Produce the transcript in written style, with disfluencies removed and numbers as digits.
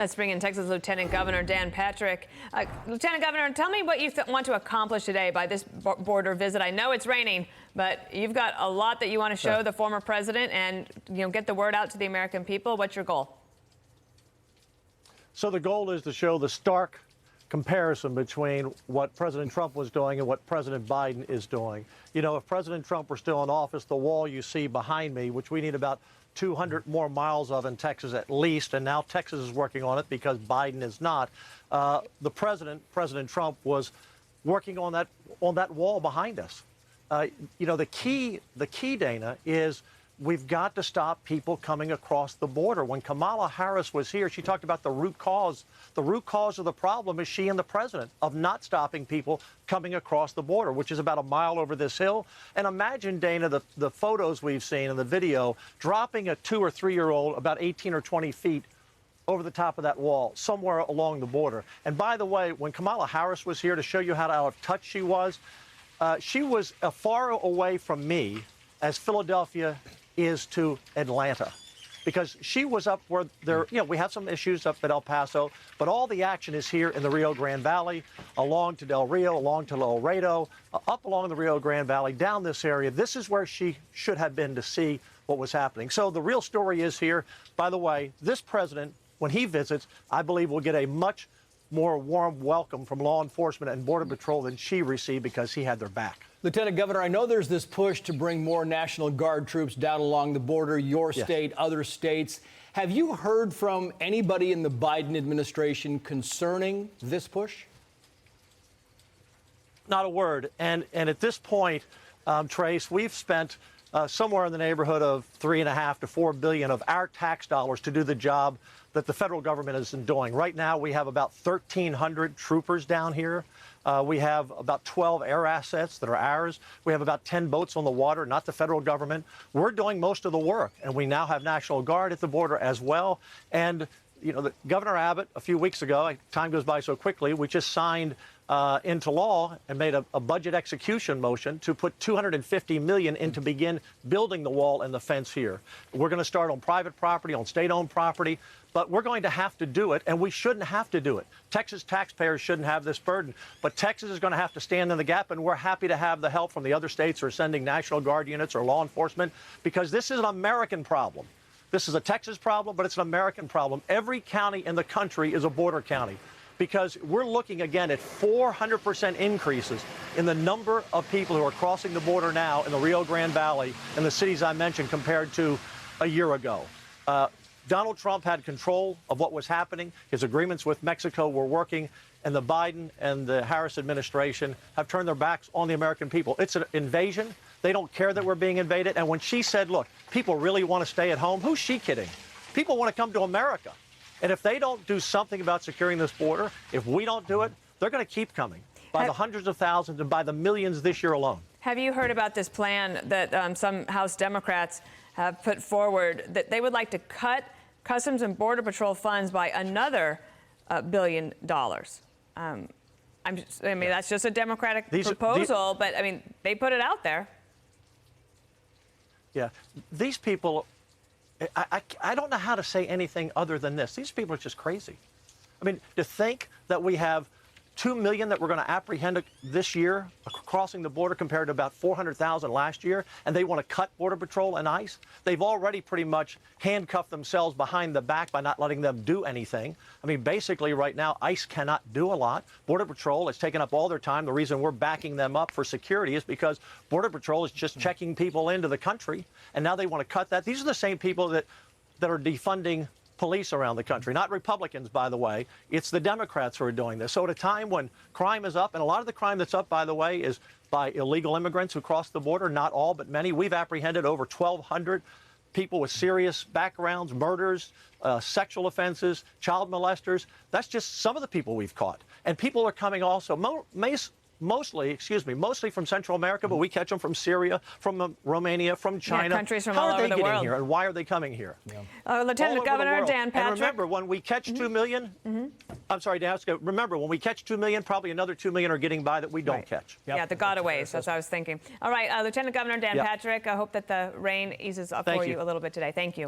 Let's bring in Texas Lieutenant Governor Dan Patrick. Lieutenant Governor, tell me what you want to accomplish today by this border visit. I know it's raining, but you've got a lot that you want to show the former president and get the word out to the American people. What's your goal? So the goal is to show the stark comparison between what President Trump was doing and what President Biden is doing. You know, if President Trump were still in office, the wall you see behind me, which we need about 200 more miles of in Texas at least, and now Texas is working on it because Biden is not. President Trump, was working on that wall behind us. You know, the key, Dana, is we've got to stop people coming across the border. When Kamala Harris was here, she talked about the root cause. The root cause of the problem is she and the president of not stopping people coming across the border, which is about a mile over this hill. And imagine, Dana, the photos we've seen in the video, dropping a 2 or 3 year old about 18 or 20 feet over the top of that wall, somewhere along the border. And by the way, when Kamala Harris was here, to show you how out of touch she was as far away from me as Philadelphia is to Atlanta, because she was up where we have some issues up at El Paso, but all the action is here in the Rio Grande Valley, along to Del Rio, along to Laredo, up along the Rio Grande Valley, down this area. This is where she should have been to see what was happening. So the real story is here. By the way, this president, when he visits, I believe will get a much more warm welcome from law enforcement and Border Patrol than she received, because he had their back. Lieutenant Governor, I know there's this push to bring more National Guard troops down along the border, your state, other states. Have you heard from anybody in the Biden administration concerning this push? Not a word. And at this point, Trace, we've spent somewhere in the neighborhood of $3.5 to $4 billion of our tax dollars to do the job that the federal government isn't doing. Right now, we have about 1,300 troopers down here. We have about 12 air assets that are ours. We have about 10 boats on the water, not the federal government. We're doing most of the work, and we now have National Guard at the border as well. And, you know, Governor Abbott, a few weeks ago, time goes by so quickly, we just signed into law and made a budget execution motion to put $250 million in to begin building the wall and the fence here. We're going to start on private property, on state-owned property, but we're going to have to do it, and we shouldn't have to do it. Texas taxpayers shouldn't have this burden, but Texas is going to have to stand in the gap, and we're happy to have the help from the other states who are sending National Guard units or law enforcement, because this is an American problem. This is a Texas problem, but it's an American problem. Every county in the country is a border county, because we're looking again at 400% increases in the number of people who are crossing the border now in the Rio Grande Valley and the cities I mentioned compared to a year ago. Donald Trump had control of what was happening. His agreements with Mexico were working, and the Biden and the Harris administration have turned their backs on the American people. It's an invasion. They don't care that we're being invaded. And when she said, look, people really want to stay at home, who's she kidding? People want to come to America. And if they don't do something about securing this border, if we don't do it, they're going to keep coming by the hundreds of thousands and by the millions this year alone. Have you heard about this plan that some House Democrats have put forward, that they would like to cut Customs and Border Patrol funds by another $1 billion? I mean, that's just a Democratic proposal, but I mean, they put it out there. Yeah, these people, I don't know how to say anything other than this. These people are just crazy. I mean, to think that we have 2 million that we're going to apprehend this year crossing the border compared to about 400,000 last year, and they want to cut Border Patrol and ICE. They've already pretty much handcuffed themselves behind the back by not letting them do anything. I mean, basically right now, ICE cannot do a lot. Border Patrol has taken up all their time. The reason we're backing them up for security is because Border Patrol is just checking people into the country, and now they want to cut that. These are the same people that are defunding police around the country, not Republicans, by the way. It's the Democrats who are doing this. So at a time when crime is up, and a lot of the crime that's up, by the way, is by illegal immigrants who cross the border, not all, but many. We've apprehended over 1,200 people with serious backgrounds, murders, sexual offenses, child molesters. That's just some of the people we've caught. And people are coming also, mostly from Central America, but we catch them from Syria, from Romania, from China. Countries from all over the world. How are they getting here, and why are they coming here? Lieutenant Governor Dan Patrick. And remember, when we catch 2 million, I'm sorry, Dan, remember, when we catch 2 million, probably another 2 million are getting by that we don't catch. Yeah, the gotaways. That's what I was thinking. All right, Lieutenant Governor Dan Patrick, I hope that the rain eases up for you a little bit today. Thank you.